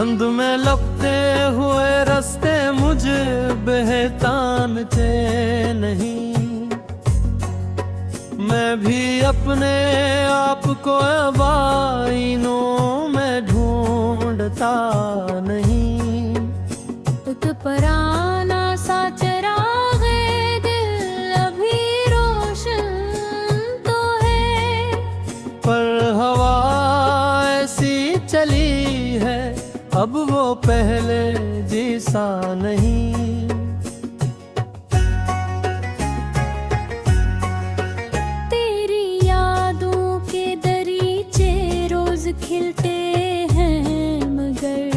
अंध में लपटे हुए रास्ते मुझे बेहतान चे नहीं। मैं भी अपने आप को आईनों में ढूंढता नहीं। एक पराना सा चिराग है, दिल अभी रोशन तो है, पर हवा ऐसी चली है अब वो पहले जैसा नहीं। तेरी यादों के दरीचे रोज खिलते हैं, मगर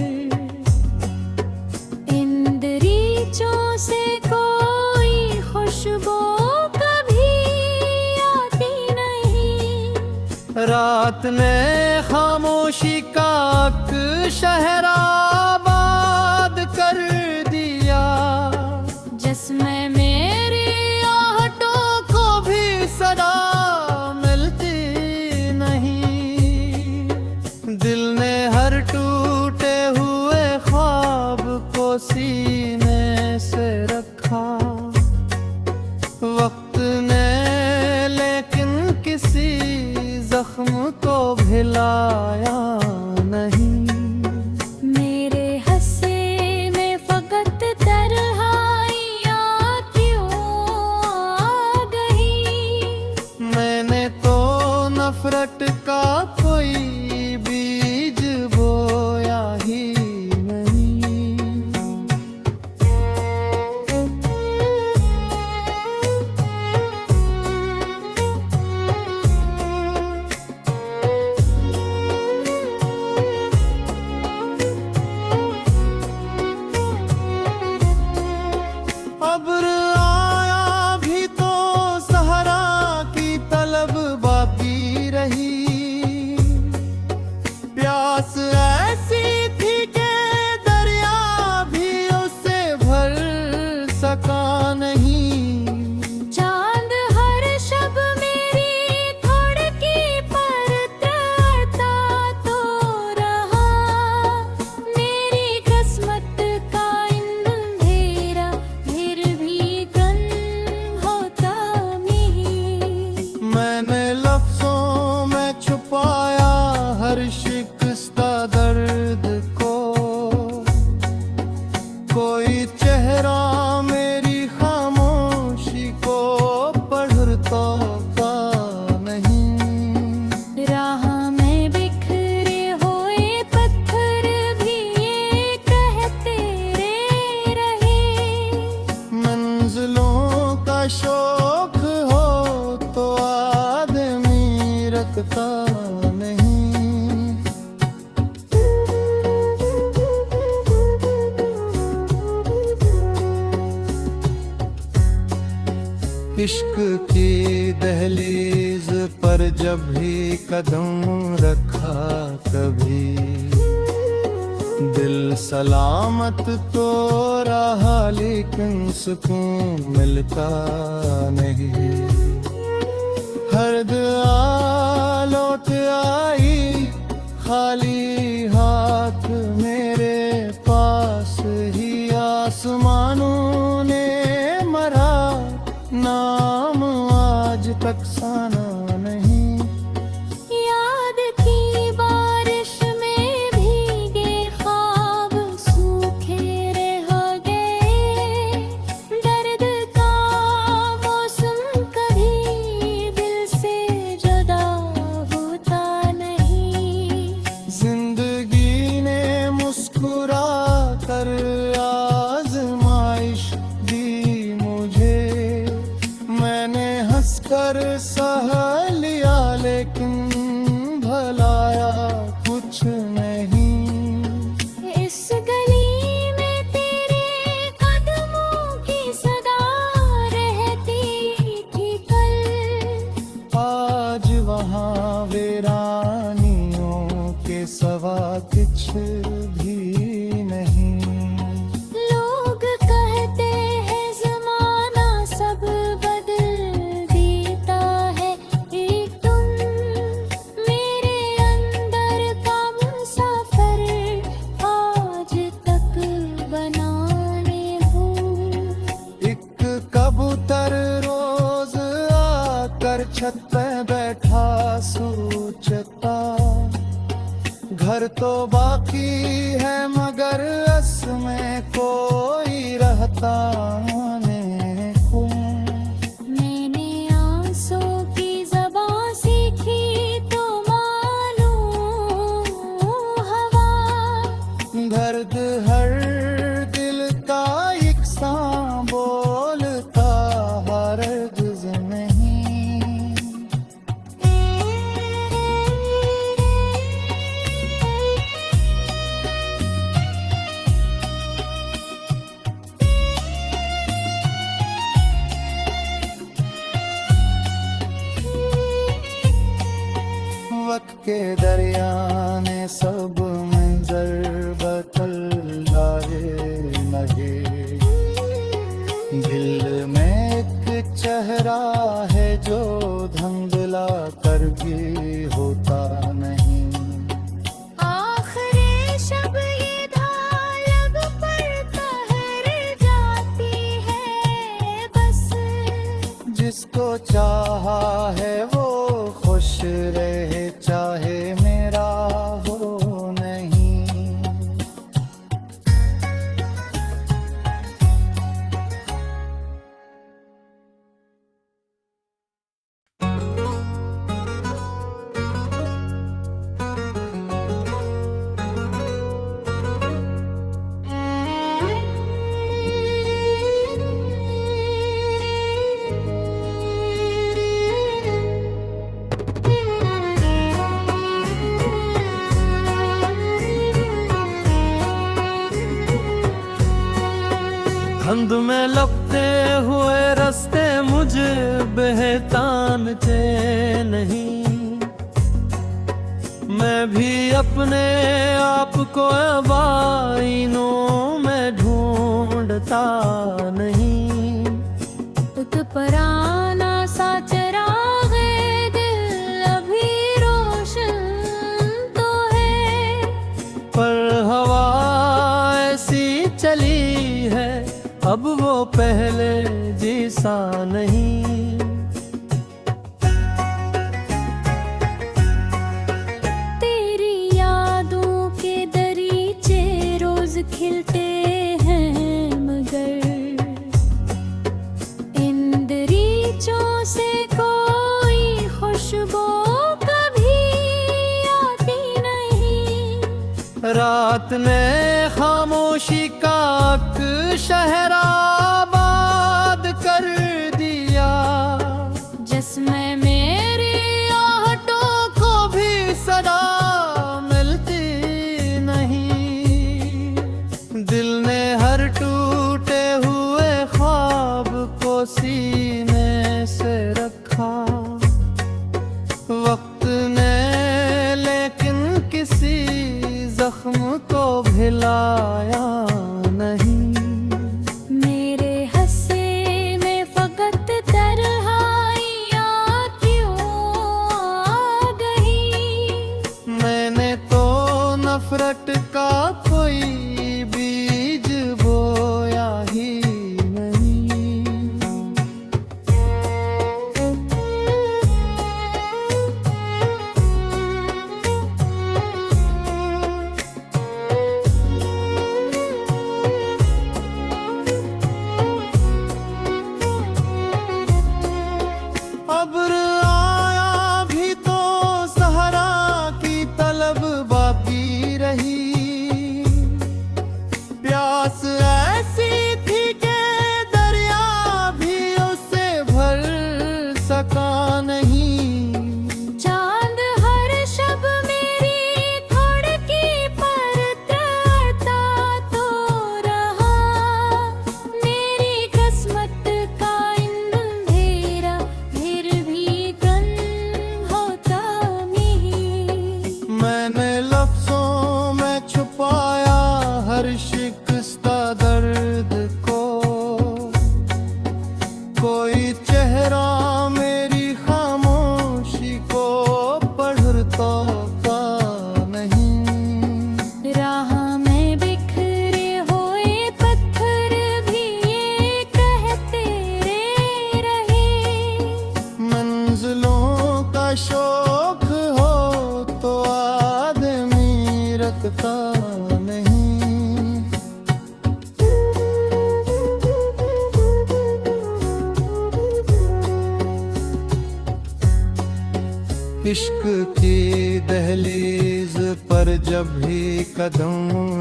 इन दरीचों से कोई खुशबू कभी आती नहीं। रात ने खामोशी का शहर आबाद कर दिया, जिसमें मेरी आहटों को भी सदा मिलती नहीं। दिल ने हर टूटे हुए ख्वाब को सीने से रखा, वक्त ने लेकिन किसी जख्म को भिलाया नहीं। मेरे हंसे में फकत तन्हाइयाँ क्यों आ गई। मैंने तो नफरत का कोई बीज बोया ही नहीं। अब्र आया भी तो सहरा की तलब बाकी रही। प्यास ऐसी थी कि दरिया भी उसे भर सका नहीं। चांद हर शब मेरी थोड़ की पर तैरता तो रहा। मेरी किस्मत का इन अंधेरा फिर भी कन होता नहीं। मैंने लफ्जों में छुपाया हर शिकस्ता दर्द को, कोई चेहरा मेरी खामोशी को पढ़ता का नहीं। राह में बिखरे हुए पत्थर भी ये कहते रहे। मंजिलों का शौक हो तो आदमी रखता नहीं। इश्क की दहलीज पर जब भी कदम रखा कभी, दिल सलामत तो रहा लेकिन सुकून मिलता नहीं। हर दुआ लौट आई खाली हाथ मेरे पास ही। आसमानों ने मरा नाम आज तक साना नहीं। याद की बारिश में भीगे ख्वाब सूखे रह गए। दर्द का मौसम कभी दिल से जुदा होता नहीं। जिंदगी ने मुस्कुरा कर आजमाइश दी मुझे। मैंने हंसकर सह लिया लेकिन भलाया कुछ नहीं। इस गली में तेरे कदमों की सदा रहती थी कल। आज वहाँ वीरानियों के सवा कुछ भी नहीं। लोग कहते हैं जमाना सब बदल देता है, एक तुम मेरे अंदर का मुसाफिर आ छत पे बैठा सोचता, घर तो बाकी है मगर रस में कोई रहता नहीं को। मैंने आंसू की ज़बान सीखी तो मालूम हवा, दर्द हर दिल का यकसां बोलता हरगिज़ नहीं। वक्त के दरिया ने सब मंजर बतलाए लगे, दिल में एक चेहरा है जो धंधला कर भी होता नहीं। आखिरी शब ये धालब पर ठहर जाती है बस, जिसको चाहा है वो खुश रहे चाहे मेरा हो नहीं। धुंध में लपते हुए रास्ते मुझे बेहतान चे नहीं, मैं भी अपने आप को अब आईनों में ढूंढता नहीं। एक पराना सा चिराग़े दिल अभी रोशन तो है, पर हवा ऐसी चली है अब वो पहले जैसा नहीं। तेरी यादों के दरीचे रोज खिलते हैं मगर इन दरीचों से कोई खुशबू कभी आती नहीं। रात ने खामोशी का शहर आबाद कर दिया, जिसमें मेरी आहटों को भी सदा मिलती नहीं। दिल ने हर टूटे हुए ख्वाब को सीने से रखा, वक्त ने लेकिन किसी जख्म को भिलाया नहीं। मेरे हस्से में फकत तन्हाइयाँ क्यों आ गई। मैंने तो नफरत का कोई बीज बोया ही नहीं। इश्क की दहलीज पर जब भी कदम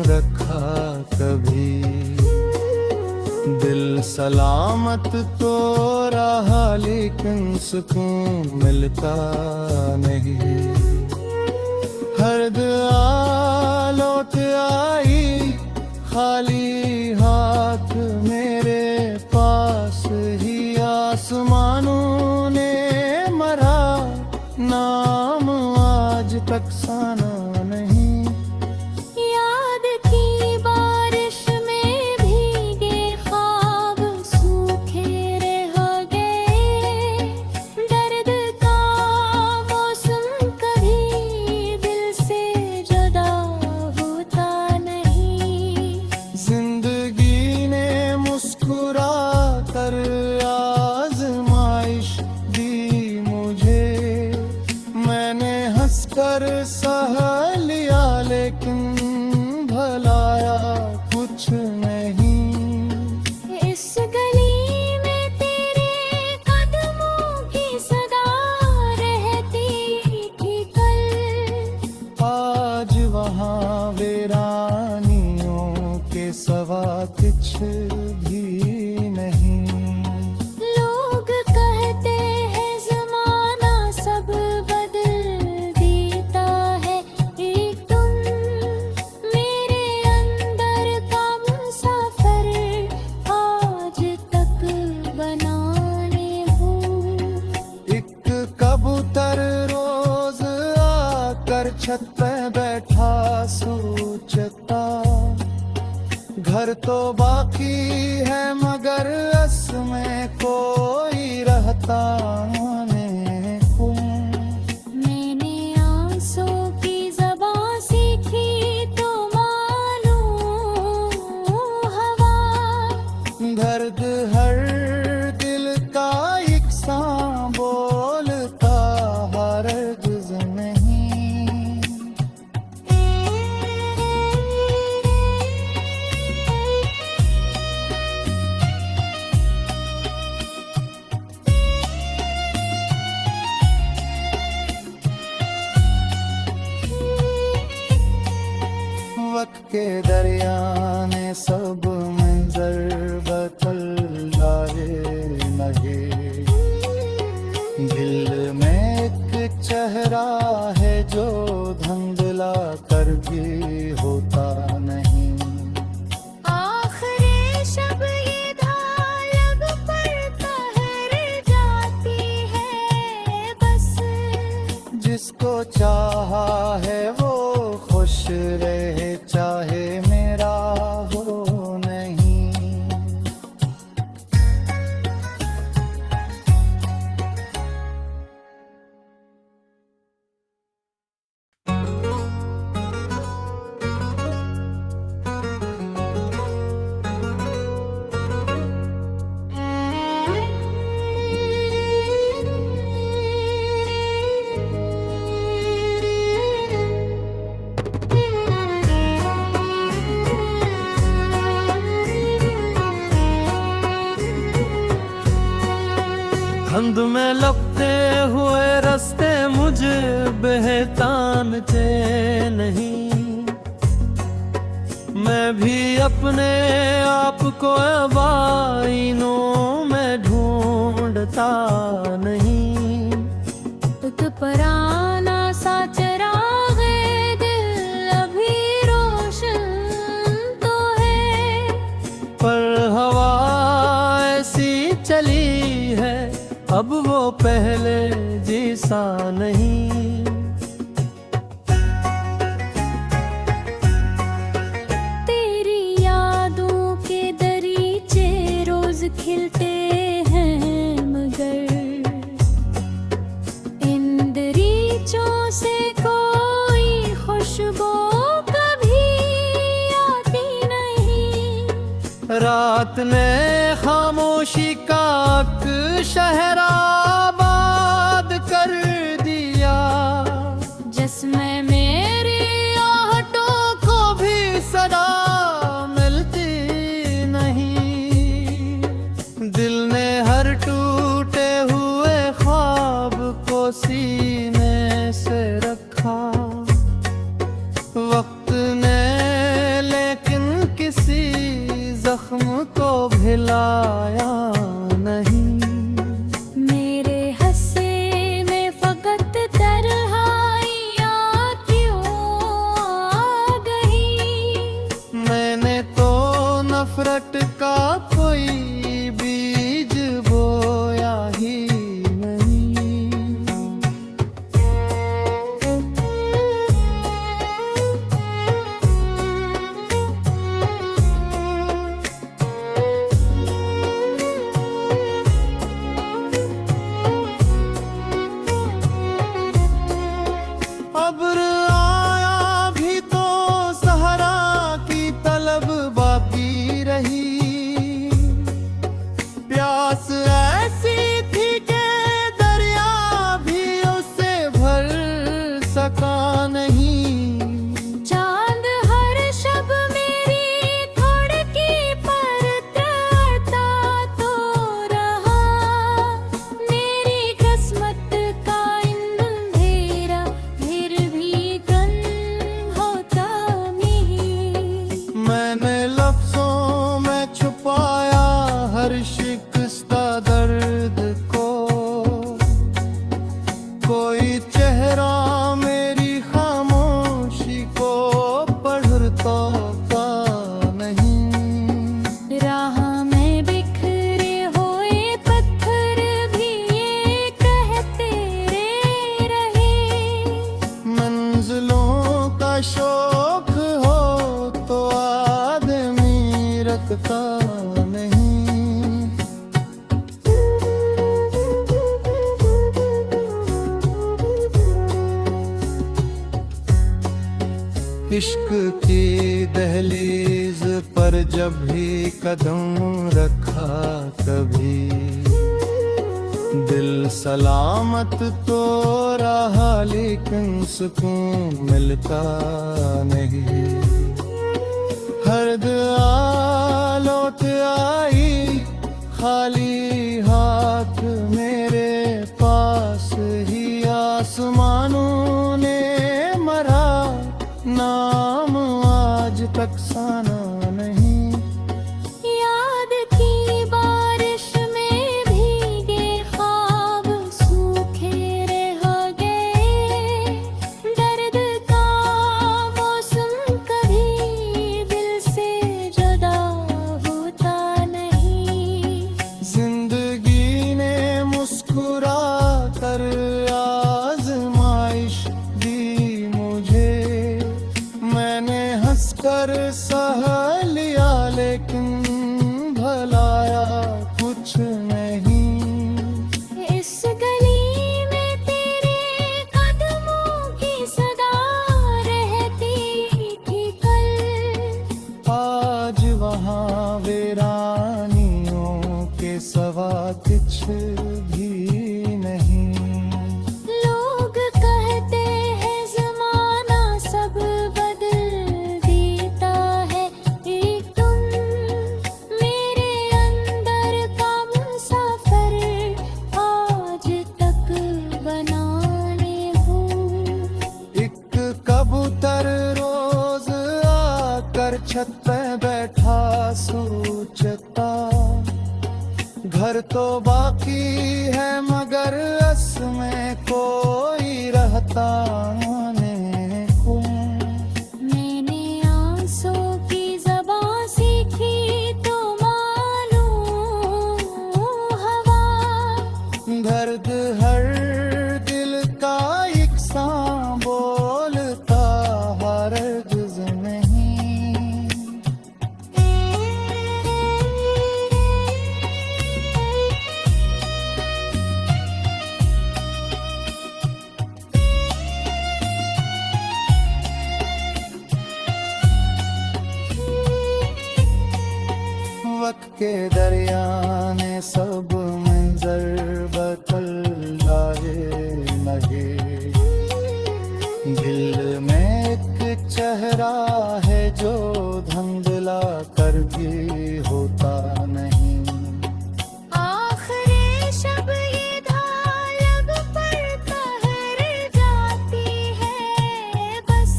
रखा कभी दिल सलामत तो रहा लेकिन सुकून मिलता नहीं। हर्द आलोट आई खाली हाथ मेरे पास ही आसमानों ने मरा नाम आज तक साना नहीं। याद की बारिश में भीगे ख्वाब सूखे रह गए। दर्द का मौसम कभी दिल से जुदा होता नहीं। जिंदगी ने मुस्कुरा कर आजमाइश दी मुझे। मैंने हंसकर सह लिया लेकिन भलाया कुछ नहीं। इस गली में तेरे कदमों की सदा रहती थी कल। आज वहाँ वीरानियों के सवा कुछ भी नहीं। लोग कहते हैं जमाना सब बदल देता है। एक तुम मेरे अंदर का मुसाफिर आज तक बनाने हो। एक कबूतर रोज आकर छत पे बैठा सोचता घर तो बाकी है मगर रस में कोई रहता नहीं। मैंने आंसू की ज़बान सीखी तो मालूम हवा। दर्द हर दिल का यकसां बोलता हरगिज़ नहीं। वक्त के दरिया ने सब मंजर बदलाए लगे। दिल में एक चेहरा है जो धुंधला कर भी होता नहीं। आखिरी शब ये धालब पर ठहर जाती है बस। जिसको चाहा है वो खुश रहे चाहे मेरा हो नहीं। धुंध में लपते हुए रास्ते मुझे बेहतान चे नहीं। मैं भी अपने आप को आईनों में ढूंढता नहीं। एक पराना सा चिराग़े दिल अभी रोशन तो है। पर हवा ऐसी चली है अब वो पहले जैसा नहीं। तेरी यादों के दरीचे रोज खिलते हैं मगर इन दरीचों से कोई खुशबू कभी आती नहीं। रात ने खामोशी का शहर आबाद कर दिया। जिसमें मेरी आहटों को भी सदा मिलती नहीं। दिल ने हर टूटे हुए ख्वाब को सीने दिसता दर्द को, कोई चेहरा मेरी खामोशी को पढ़ता का नहीं। राह में बिखरे हुए पत्थर भी ये कहते रहे, मंजिलों का शौक हो तो आदमी रखता नहीं। इश्क की दहलीज पर जब भी कदम रखा कभी, दिल सलामत तो रहा लेकिन सुकून मिलता नहीं। हर्द आलोट आई खाली हाथ मेरे पास ही, आसमानों ने मरा नाम आज तक साना नहीं। याद की बारिश में भीगे ख्वाब सूखे रह गए, दर्द का मौसम कभी दिल से जुदा होता नहीं। जिंदगी ने मुस्कुरा कर आजमाइश दी मुझे, मैंने हंसकर सह लिया लेकिन भलाया कुछ नहीं। इस गली में तेरे कदमों की सदा रहती थी कल, आज वहाँ वीरानियों के सवा कुछ भी नहीं। लोग कहते हैं जमाना सब बदल देता है, एक तुम मेरे अंदर का मुसाफिर आज तक बनाने हो। एक कबूतर रोज आकर छत पे बैठा सोचता, घर तो बाकी है मगर रस में कोई रहता नहीं को। मैंने आंसू की ज़बान सीखी तो मालूम हवा, दर्द हर दिल का यकसां बोलता हरगिज़ नहीं। वक्त के दरिया ने सब मंजर बदलाए लगे, दिल में एक चेहरा है जो धुंधला कर भी होता नहीं। आखिरी शब ये ढालब पर ठहर जाती है बस,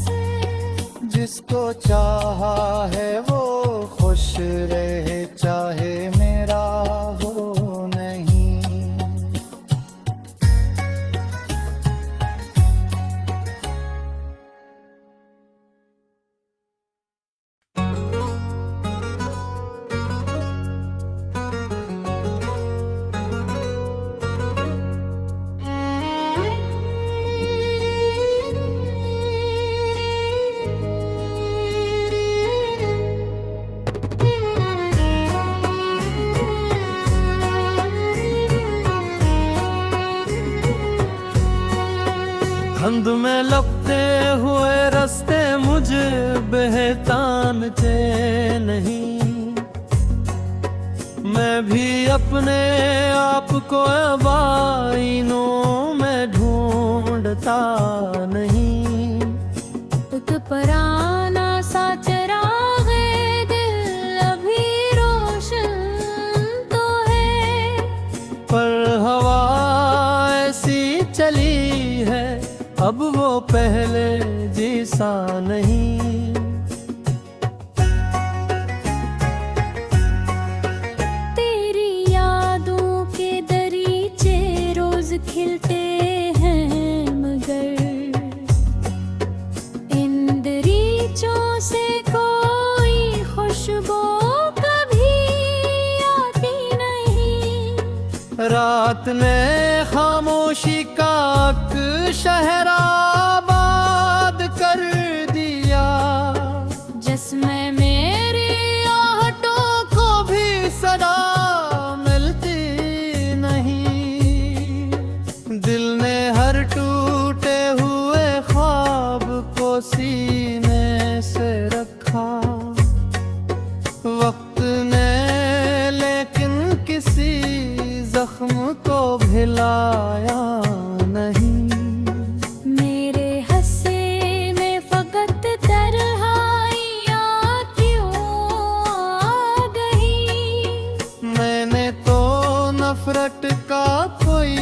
जिसको चाहा है वो खुश रहे चाहे मेरा हो नहीं। धुंध में लपटे हुए रास्ते मुझे बेहतान चे नहीं, मैं भी अपने आप को आईनों में ढूंढता नहीं। एक पराना सा चिराग़े दिल अभी रोशन तो है, पर हवा ऐसी चली है अब वो पहले जैसा नहीं। तेरी याद रात ने खामोशी का शहराबाद कर दिया, जिसमें मेरी आहटों को भी सदा मिलती नहीं। दिल ने हर टूटे हुए ख्वाब को सीने से रखा, वक्त ने लेकिन किसी जख्म को भिलाया नहीं। मेरे हंसे में फकत तन्हाइयाँ क्यों आ गई। मैंने तो नफरत का कोई